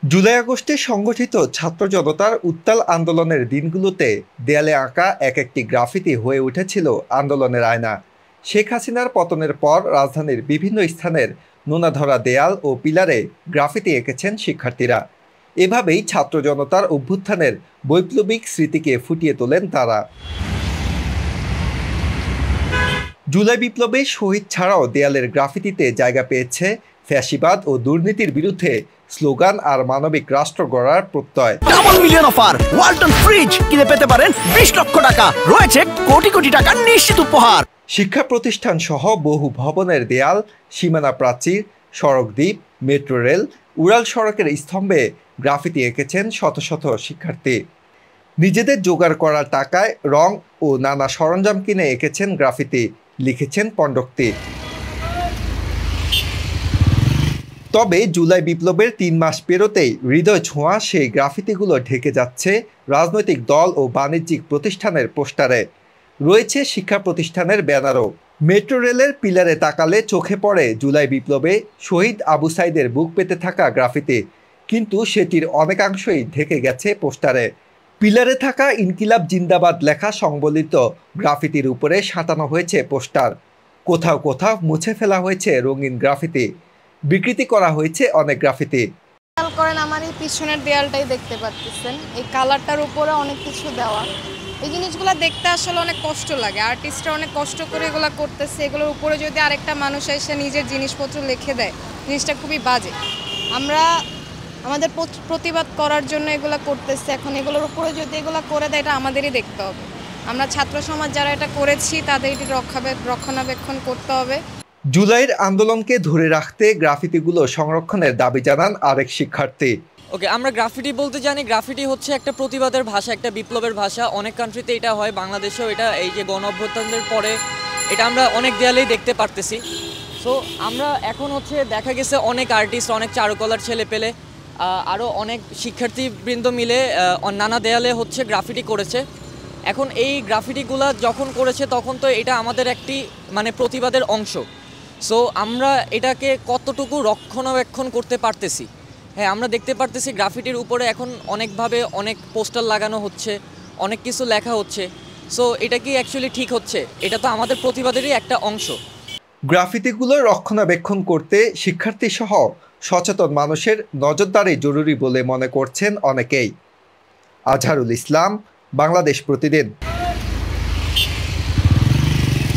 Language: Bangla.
জুলাই আগস্টে সংগঠিত ছাত্র জনতার উত্তাল আন্দোলনের দিনগুলোতে দেয়ালে আঁকা এক একটি গ্রাফিতি হয়ে উঠেছিল আন্দোলনের আয়না। শেখ হাসিনার পতনের পর রাজধানীর বিভিন্ন স্থানের নোনাধরা দেয়াল ও পিলারে গ্রাফিতি এঁকেছেন শিক্ষার্থীরা। এভাবেই ছাত্র জনতার অভ্যুত্থানের বৈপ্লবিক স্মৃতিকে ফুটিয়ে তোলেন তারা। জুলাই বিপ্লবে শহীদ ছাড়াও দেয়ালের গ্রাফিতিতে জায়গা পেয়েছে ফ্যাসিবাদ ও দুর্নীতির বিরুদ্ধে স্লোগান আর মানবিক রাষ্ট্র গড়ার প্রত্যয়। Double million offer Walton fridge কিনে পেতে পারেন 20 লক্ষ টাকা, রয়েছে কোটি কোটি টাকার নিশ্চিত উপহার। শিক্ষা প্রতিষ্ঠান সহ বহু ভবনের দেয়াল, সীমানা প্রাচীর, সড়ক দ্বীপ, মেট্রো রেল, উড়াল সড়কের স্তম্ভে গ্রাফিতি এঁকেছেন শত শত শিক্ষার্থী। নিজেদের জোগাড় করা টাকায় রং ও নানা সরঞ্জাম কিনে এঁকেছেন গ্রাফিতি, লিখেছেন পণ্ডক্তি। তবে জুলাই বিপ্লবের 3 মাস পেরোতেই হৃদয় ছোঁয়া সেই গ্রাফিতিগুলো ঢেকে যাচ্ছে রাজনৈতিক দল ও বাণিজ্যিক প্রতিষ্ঠানের পোস্টারে। রয়েছে শিক্ষা প্রতিষ্ঠানের ব্যানারও। মেট্রো রেলের পিলারে তাকালে চোখে পড়ে জুলাই বিপ্লবে শহীদ আবু সাইদের বুক পেতে থাকা গ্রাফিতি, কিন্তু সেটির অনেকাংশই ঢেকে গেছে পোস্টারে। পিলারে থাকা ইনকিলাব জিন্দাবাদ লেখা সংবলিত গ্রাফিতির উপরে সাঁটানো হয়েছে পোস্টার। কোথাও কোথাও মুছে ফেলা হয়েছে রঙিন গ্রাফিতি, বিকৃতি করা হয়েছে অনেক গ্রাফিতি। খেয়াল করেন আমার এই পিছনের দেয়ালটাই দেখতে পাচ্ছেন, এই কালারটার উপরে অনেক কিছু দেওয়া। এই জিনিসগুলো দেখতে আসলে অনেক কষ্ট লাগে। আর্টিস্টরা অনেক কষ্ট করে এগুলো করতেছে, এগুলোর উপরে যদি আরেকটা মানুষ এসে নিজের জিনিসপত্র লিখে দেয়, জিনিসটা খুবই বাজে। আমরা আমাদের প্রতিবাদ করার জন্য এগুলো করতেছে, এখন এগুলোর উপরে যদি এগুলো করে দেয় এটা আমাদেরই দেখতে হবে। আমরা ছাত্র সমাজ যারা এটা করেছি তাদের এটি রক্ষণাবেক্ষণ করতে হবে। জুলাইয়ের আন্দোলনকে ধরে রাখতে গ্রাফিতিগুলো সংরক্ষণের দাবি জানান আরেক শিক্ষার্থী। ওকে, আমরা গ্রাফিটি বলতে জানি, গ্রাফিটি হচ্ছে একটা প্রতিবাদের ভাষা, একটা বিপ্লবের ভাষা। অনেক কান্ট্রিতে এটা হয়, বাংলাদেশেও এটা এই যে গণ অভ্যুত্থানের পরে এটা আমরা অনেক দেয়ালেই দেখতে পারতেছি। সো আমরা এখন হচ্ছে দেখা গেছে অনেক আর্টিস্ট, অনেক চারুকলার ছেলে পেলে, আরও অনেক শিক্ষার্থীবৃন্দ মিলে নানা দেয়ালে হচ্ছে গ্রাফিটি করেছে। এখন এই গ্রাফিটিগুলো যখন করেছে তখন তো এটা আমাদের একটি প্রতিবাদের অংশ। সো আমরা এটাকে কতটুকু রক্ষণাবেক্ষণ করতে পারতেছি। হ্যাঁ, আমরা দেখতে পারতেছি গ্রাফিটির উপরে এখন অনেকভাবে অনেক পোস্টার লাগানো হচ্ছে, অনেক কিছু লেখা হচ্ছে। সো এটা কি অ্যাকচুয়ালি ঠিক হচ্ছে? এটা তো আমাদের প্রতিবাদেরই একটা অংশ। গ্রাফিতিগুলো রক্ষণাবেক্ষণ করতে শিক্ষার্থী সহ সচেতন মানুষের নজরদারি জরুরি বলে মনে করছেন অনেকেই। আজহারুল ইসলাম, বাংলাদেশ প্রতিদিন।